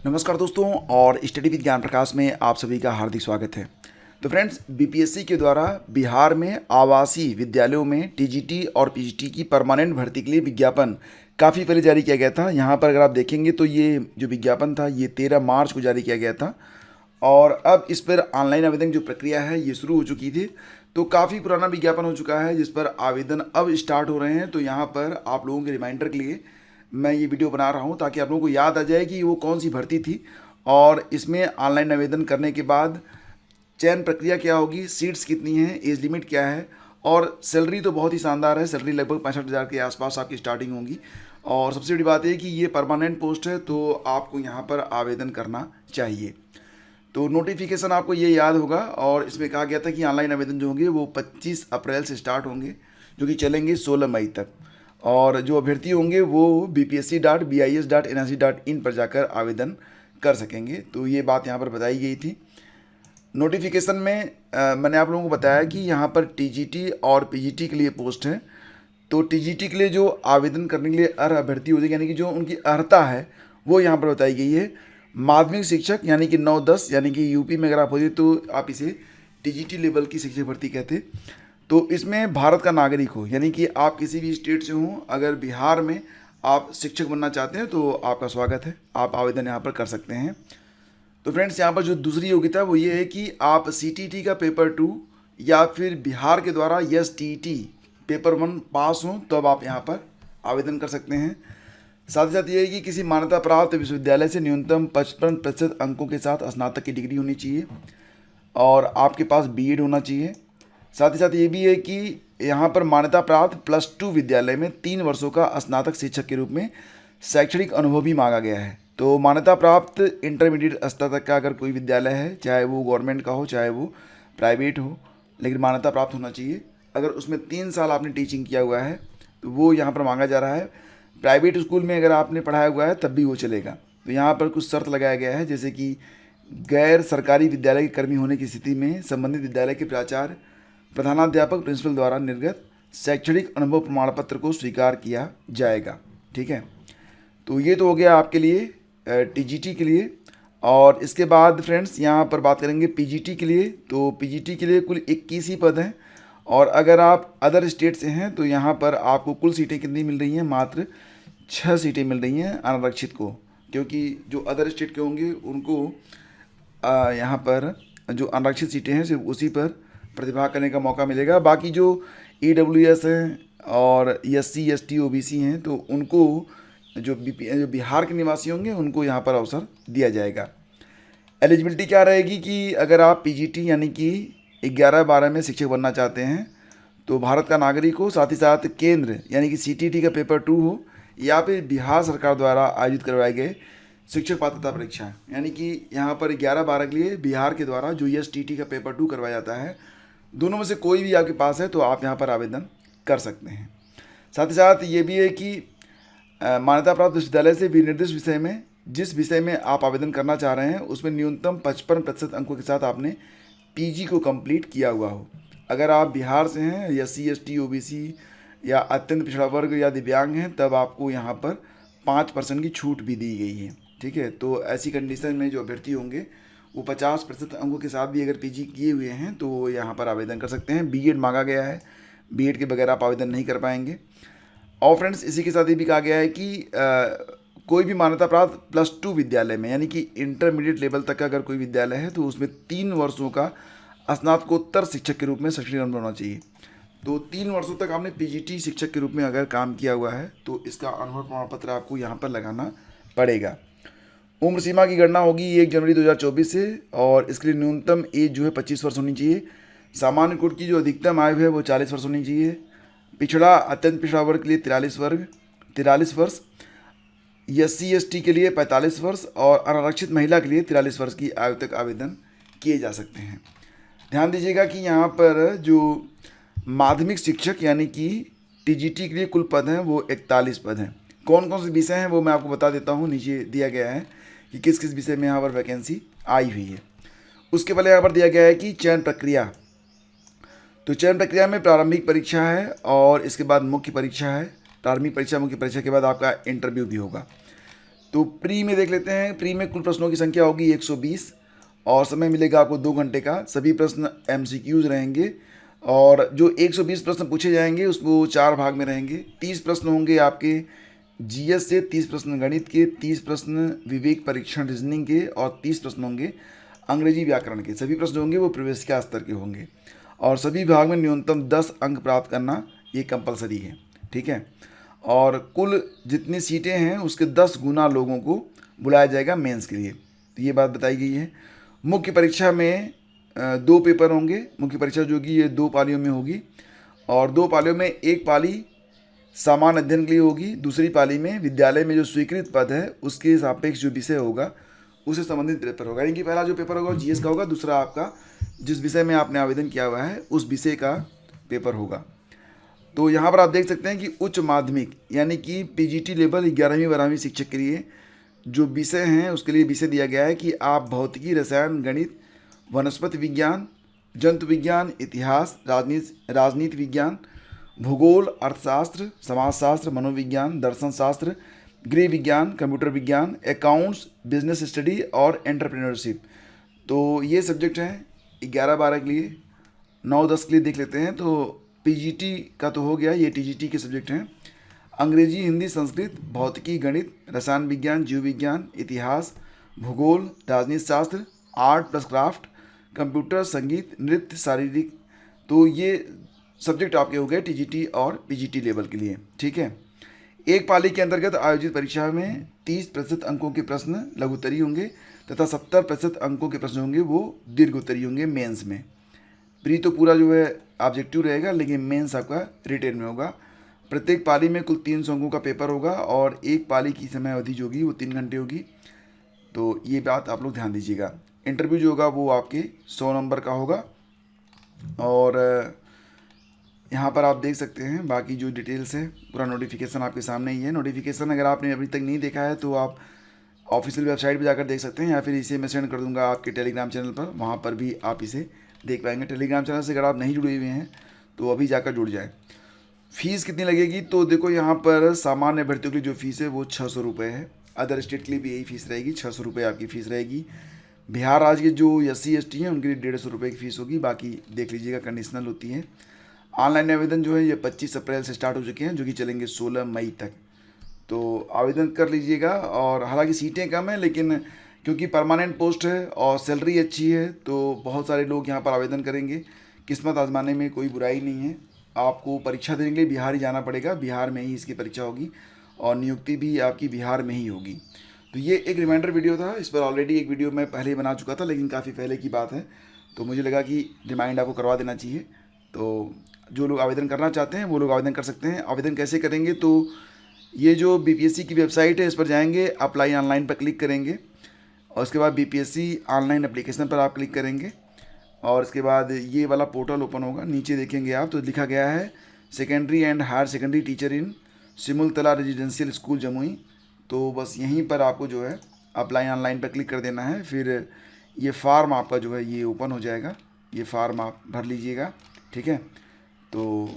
नमस्कार दोस्तों, और स्टडी विद ज्ञान प्रकाश में आप सभी का हार्दिक स्वागत है। तो फ्रेंड्स, बीपीएससी के द्वारा बिहार में आवासीय विद्यालयों में टीजीटी और पीजीटी की परमानेंट भर्ती के लिए विज्ञापन काफ़ी पहले जारी किया गया था। यहाँ पर अगर आप देखेंगे तो ये जो विज्ञापन था ये 13 मार्च को जारी किया गया था, और अब इस पर ऑनलाइन आवेदन जो प्रक्रिया है ये शुरू हो चुकी थी। तो काफ़ी पुराना विज्ञापन हो चुका है जिस पर आवेदन अब स्टार्ट हो रहे हैं। तो यहाँ पर आप लोगों के रिमाइंडर के लिए मैं ये वीडियो बना रहा हूँ ताकि आप लोगों को याद आ जाए कि वो कौन सी भर्ती थी, और इसमें ऑनलाइन आवेदन करने के बाद चयन प्रक्रिया क्या होगी, सीट्स कितनी हैं, एज लिमिट क्या है, और सैलरी तो बहुत ही शानदार है। सैलरी लगभग 65,000 के आसपास आपकी स्टार्टिंग होगी। और सबसे बड़ी बात है कि ये परमानेंट पोस्ट है, तो आपको यहाँ पर आवेदन करना चाहिए। तो नोटिफिकेशन आपको ये याद होगा, और इसमें कहा गया था कि ऑनलाइन आवेदन जो होंगे वो 25 अप्रैल से स्टार्ट होंगे, जो कि चलेंगे 16 मई तक। और जो अभ्यर्थी होंगे वो bpsc.bis.nic.in पर जाकर आवेदन कर सकेंगे। तो ये बात यहाँ पर बताई गई थी नोटिफिकेशन में। मैंने आप लोगों को बताया कि यहाँ पर टीजीटी और पीजीटी के लिए पोस्ट है। तो टीजीटी के लिए जो आवेदन करने के लिए अर्ह अभ्यर्थी होते हैं, यानी कि जो उनकी अर्हता है वो यहाँ पर बताई गई है। माध्यमिक शिक्षक यानी कि 9-10, यानी कि यूपी में अगर आप होते तो आप इसे टीजीटी लेवल की शिक्षक भर्ती कहते। तो इसमें भारत का नागरिक हो, यानी कि आप किसी भी स्टेट से हों, अगर बिहार में आप शिक्षक बनना चाहते हैं तो आपका स्वागत है, आप आवेदन यहाँ पर कर सकते हैं। तो फ्रेंड्स, यहाँ पर जो दूसरी योग्यता वो ये है कि आप सीटीटी का पेपर 2 या फिर बिहार के द्वारा एसटीटी पेपर 1 पास हों तो अब आप यहाँ पर आवेदन कर सकते हैं। साथ ही साथ ये है कि किसी मान्यता प्राप्त विश्वविद्यालय से न्यूनतम 55% अंकों के साथ स्नातक की डिग्री होनी चाहिए, और आपके पास बीएड होना चाहिए। साथ ही साथ ये भी है कि यहाँ पर मान्यता प्राप्त +2 विद्यालय में 3 वर्षों का स्नातक शिक्षक के रूप में शैक्षणिक अनुभव भी मांगा गया है। तो मान्यता प्राप्त इंटरमीडिएट स्तर तक का अगर कोई विद्यालय है, चाहे वो गवर्नमेंट का हो चाहे वो प्राइवेट हो, लेकिन मान्यता प्राप्त होना चाहिए। अगर उसमें 3 साल आपने टीचिंग किया हुआ है तो वो यहाँ पर मांगा जा रहा है। प्राइवेट स्कूल में अगर आपने पढ़ाया हुआ है तब भी वो चलेगा। तो यहाँ पर कुछ शर्त लगाया गया है, जैसे कि गैर सरकारी विद्यालय के कर्मी होने की स्थिति में संबंधित विद्यालय के प्राचार्य, प्रधानाध्यापक, प्रिंसिपल द्वारा निर्गत शैक्षणिक अनुभव प्रमाण पत्र को स्वीकार किया जाएगा। ठीक है, तो ये तो हो गया आपके लिए टीजीटी के लिए। और इसके बाद फ्रेंड्स यहाँ पर बात करेंगे पीजीटी के लिए। तो पीजीटी के लिए कुल 21 ही पद हैं, और अगर आप अदर स्टेट से हैं तो यहाँ पर आपको कुल सीटें कितनी मिल रही हैं, मात्र 6 सीटें मिल रही हैं अनारक्षित को, क्योंकि जो अदर स्टेट के होंगे उनको यहाँ पर जो अनारक्षित सीटें हैं सिर्फ उसी पर प्रतिभाग करने का मौका मिलेगा। बाकी जो ईडब्ल्यूएस हैं और एससी एसटी ओबीसी हैं तो उनको जो बिहार के निवासी होंगे उनको यहाँ पर अवसर दिया जाएगा। एलिजिबिलिटी क्या रहेगी कि अगर आप पीजीटी यानी कि 11-12 में शिक्षक बनना चाहते हैं तो भारत का नागरिक हो, साथ ही साथ केंद्र यानी कि सीटीटी का पेपर 2 हो, या फिर बिहार सरकार द्वारा आयोजित करवाए गए शिक्षक पात्रता परीक्षा, यानी कि यहाँ पर 11-12 के लिए बिहार के द्वारा जो एसटीटी का पेपर 2 करवाया जाता है, दोनों में से कोई भी आपके पास है तो आप यहाँ पर आवेदन कर सकते हैं। साथ ही साथ ये भी है कि मान्यता प्राप्त विश्वविद्यालय से विनिर्दिष्ट विषय में जिस विषय में आप आवेदन करना चाह रहे हैं उसमें न्यूनतम 55% अंकों के साथ आपने पीजी को कंप्लीट किया हुआ हो। अगर आप बिहार से हैं या एससी एसटी ओबीसी या अत्यंत पिछड़ा वर्ग या दिव्यांग हैं तब आपको यहाँ पर 5% की छूट भी दी गई है। ठीक है, तो ऐसी कंडीशन में जो अभ्यर्थी होंगे वो 50% अंकों के साथ भी अगर पीजी किए हुए हैं तो यहाँ पर आवेदन कर सकते हैं। बीएड मांगा गया है, बीएड के बगैर आप आवेदन नहीं कर पाएंगे। और फ्रेंड्स, इसी के साथ ये भी कहा गया है कि कोई भी मान्यता प्राप्त +2 विद्यालय में यानी कि इंटरमीडिएट लेवल तक का अगर कोई विद्यालय है तो उसमें 3 वर्षों का स्नातकोत्तर शिक्षक के रूप में शैक्षणिक अनुभव होना चाहिए। तो 3 वर्षों तक आपने पीजीटी शिक्षक के रूप में अगर काम किया हुआ है तो इसका अनुभव प्रमाण पत्र आपको यहाँ पर लगाना पड़ेगा। उम्र सीमा की गणना होगी 1 जनवरी 2024 से, और इसके लिए न्यूनतम एज जो है 25 वर्ष होनी चाहिए। सामान्य कोटि की जो अधिकतम आयु है वो 40 वर्ष होनी चाहिए। पिछड़ा अत्यंत पिछड़ा वर्ग के लिए 43 वर्ष, एससी एसटी के लिए 45 वर्ष, और अनारक्षित महिला के लिए 43 वर्ष की आयु तक आवेदन किए जा सकते हैं। ध्यान दीजिएगा कि यहाँ पर जो माध्यमिक शिक्षक यानी कि टीजीटी के लिए कुल पद हैं वो 41 पद हैं। कौन कौन से विषय हैं वो मैं आपको बता देता हूँ, नीचे दिया गया है कि किस किस विषय में यहाँ पर वैकेंसी आई हुई है। उसके पहले यहाँ पर दिया गया है कि चयन प्रक्रिया। तो चयन प्रक्रिया में प्रारंभिक परीक्षा है और इसके बाद मुख्य परीक्षा है। प्रारंभिक परीक्षा मुख्य परीक्षा के बाद आपका इंटरव्यू भी होगा। तो प्री में देख लेते हैं। प्री में कुल प्रश्नों की संख्या होगी 120 और समय मिलेगा आपको 2 घंटे का। सभी प्रश्न MCQs रहेंगे और जो 120 प्रश्न पूछे जाएंगे उसको 4 भाग में रहेंगे। 30 प्रश्न होंगे आपके GS से, 30 प्रश्न गणित के, 30 प्रश्न विवेक परीक्षण रीजनिंग के और 30 प्रश्न होंगे अंग्रेजी व्याकरण के। सभी प्रश्न होंगे वो प्रवेशिका स्तर के होंगे और सभी भाग में न्यूनतम 10 अंक प्राप्त करना ये कंपलसरी है, ठीक है। और कुल जितनी सीटें हैं उसके 10 गुना लोगों को बुलाया जाएगा मेंस के लिए, तो ये बात बताई गई है। मुख्य परीक्षा में 2 पेपर होंगे। मुख्य परीक्षा जो कि ये 2 पालियों में होगी और 2 पालियों में एक पाली सामान्य अध्ययन के लिए होगी, दूसरी पाली में विद्यालय में जो स्वीकृत पद है उसके सापेक्ष जो विषय होगा उससे संबंधित पेपर होगा। यानी कि पहला जो पेपर होगा GS का होगा, दूसरा आपका जिस विषय में आपने आवेदन किया हुआ है उस विषय का पेपर होगा। तो यहाँ पर आप देख सकते हैं कि उच्च माध्यमिक यानी कि PGT लेवल 11वीं 12वीं शिक्षक के लिए जो विषय हैं उसके लिए विषय दिया गया है कि आप भौतिकी, रसायन, गणित, वनस्पति विज्ञान, जंतु विज्ञान, इतिहास, राजनीति विज्ञान, भूगोल, अर्थशास्त्र, समाजशास्त्र, मनोविज्ञान, दर्शन शास्त्र, गृह विज्ञान, कंप्यूटर विज्ञान, अकाउंट्स, बिजनेस स्टडी और एंटरप्रेन्योरशिप। तो ये सब्जेक्ट हैं 11-12 के लिए। 9-10 के लिए देख लेते हैं। तो PGT का तो हो गया, ये TGT के सब्जेक्ट हैं। अंग्रेजी, हिंदी, संस्कृत, भौतिकी, गणित, रसायन विज्ञान, जीव विज्ञान, इतिहास, भूगोल, राजनीति शास्त्र, आर्ट प्लस क्राफ्ट, कंप्यूटर, संगीत, नृत्य, शारीरिक। तो ये सब्जेक्ट आपके हो गए TGT और PGT लेवल के लिए, ठीक है। एक पाली के अंतर्गत आयोजित परीक्षा में 30% अंकों के प्रश्न लघुत्तरी होंगे तथा 70% अंकों के प्रश्न होंगे वो दीर्घोत्तरी होंगे मेंस में। प्री तो पूरा जो है ऑब्जेक्टिव रहेगा, लेकिन मेंस आपका रिटेन में होगा। प्रत्येक पाली में कुल 300 अंकों का पेपर होगा और एक पाली की समय अवधि जो होगी वो 3 घंटे होगी। तो ये बात आप लोग ध्यान दीजिएगा। इंटरव्यू जो होगा वो आपके 100 नंबर का होगा और यहाँ पर आप देख सकते हैं बाकी जो डिटेल्स है, पूरा नोटिफिकेशन आपके सामने ही है। नोटिफिकेशन अगर आपने अभी तक नहीं देखा है तो आप ऑफिशियल वेबसाइट पर जाकर देख सकते हैं या फिर इसे मैं सेंड कर दूंगा आपके टेलीग्राम चैनल पर, वहाँ पर भी आप इसे देख पाएंगे। टेलीग्राम चैनल से अगर आप नहीं जुड़े हुए हैं तो अभी जाकर जुड़ जाएँ। फ़ीस कितनी लगेगी तो देखो यहाँ पर सामान्य अभ्यर्थियों के लिए जो फ़ीस है वो 600 रुपये है। अदर स्टेट के लिए भी यही फ़ीस रहेगी, 600 रुपये आपकी फ़ीस रहेगी। बिहार राज्य के जो SC ST हैं उनके लिए 150 रुपये की फ़ीस होगी, बाकी देख लीजिएगा कंडीशनल होती है। ऑनलाइन आवेदन जो है ये 25 अप्रैल से स्टार्ट हो चुके हैं जो कि चलेंगे 16 मई तक। तो आवेदन कर लीजिएगा। और हालांकि सीटें कम हैं लेकिन क्योंकि परमानेंट पोस्ट है और सैलरी अच्छी है तो बहुत सारे लोग यहाँ पर आवेदन करेंगे। किस्मत आजमाने में कोई बुराई नहीं है। आपको परीक्षा देने के लिए बिहार ही जाना पड़ेगा, बिहार में ही इसकी परीक्षा होगी और नियुक्ति भी आपकी बिहार में ही होगी। तो ये एक रिमाइंडर वीडियो था। इस पर ऑलरेडी एक वीडियो मैं पहले बना चुका था लेकिन काफ़ी पहले की बात है, तो मुझे लगा कि रिमाइंड आपको करवा देना चाहिए। तो जो लोग आवेदन करना चाहते हैं वो लोग आवेदन कर सकते हैं। आवेदन कैसे करेंगे तो ये जो BPSC की वेबसाइट है इस पर जाएंगे, अप्लाई ऑनलाइन पर क्लिक करेंगे और उसके बाद BPSC ऑनलाइन एप्लीकेशन पर आप क्लिक करेंगे और इसके बाद ये वाला पोर्टल ओपन होगा। नीचे देखेंगे आप तो लिखा गया है secondary and higher secondary teacher in Simultala residential school Jamui. तो बस यहीं पर आपको जो है अप्लाई ऑनलाइन पर क्लिक कर देना है। फिर ये फार्म आपका जो है ये ओपन हो जाएगा, ये फार्म आप भर लीजिएगा, ठीक है। तो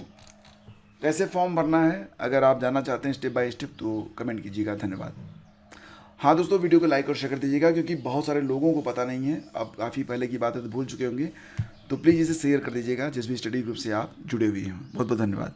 कैसे फॉर्म भरना है अगर आप जानना चाहते हैं स्टेप बाय स्टेप तो कमेंट कीजिएगा। धन्यवाद। हाँ दोस्तों, वीडियो को लाइक और शेयर कर दीजिएगा क्योंकि बहुत सारे लोगों को पता नहीं है। अब काफ़ी पहले की बात है तो भूल चुके होंगे, तो प्लीज़ इसे शेयर कर दीजिएगा जिस भी स्टडी ग्रुप से आप जुड़े हुए हैं। बहुत बहुत धन्यवाद।